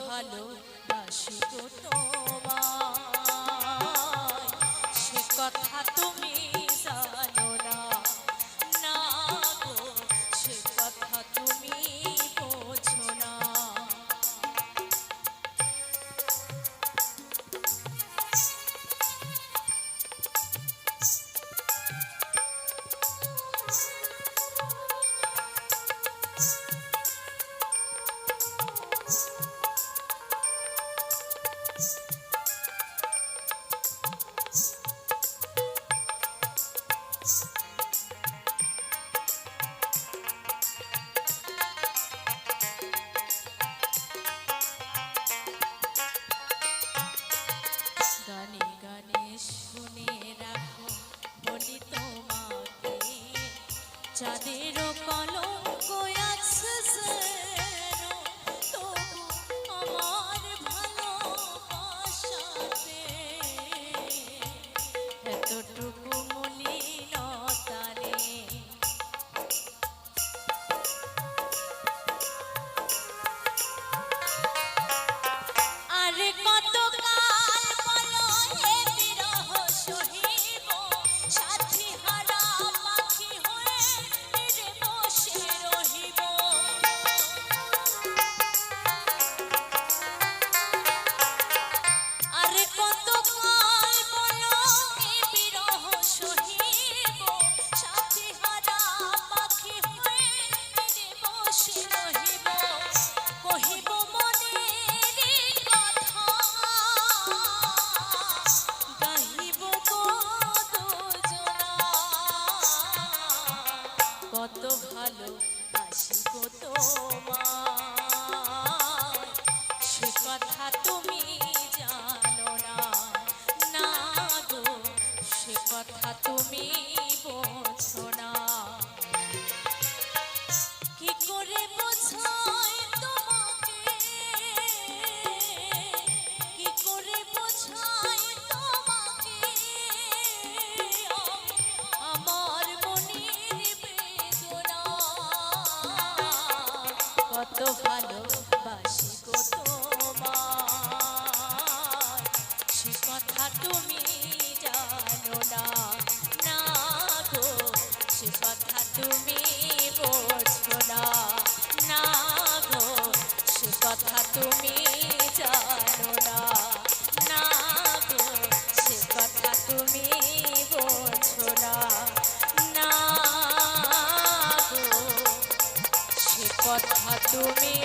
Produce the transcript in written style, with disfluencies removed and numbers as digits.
ভালো বাসি গো তোমায়, সে কথা তুমি জানো না, না গো সে কথা তুমি বোঝো না। গানে গানে শুনে রাখো বলি তোমাকে, চাঁদের কলঙ্ক আছে যেন, তবু আমার ভালোবাসাতে এতটুকু মলিনতা নেই। আরে কত কাল বলো হে বিরহ সহিব, সাথী হারা পাখি হয়ে তীরে বসে রহিব। আরে কত কাল বলো হে বিরহ সহিব, সাথী হারা পাখি হয়ে তীরে বসে রহিব। কহিব মনের কথা, গাহিব গো দুজনা, কত ভালো বাসি গো তোমায়, সে কথা তুমি জানো না, না গো সে কথা তুমি বোঝো না। কি করে বোঝাই তোমাকে, কি করে বোঝাই তোমাকে, আমার মনের বেদনা, কত ভালোবাসি গো তোমায়, সে কথা তুমি জানো না, না গো সে কথা তুমি বোঝো না, না গো সে কথা তুমি জানো না, না গো সে কথা তুমি বোঝো না, না গো সে কথা তুমি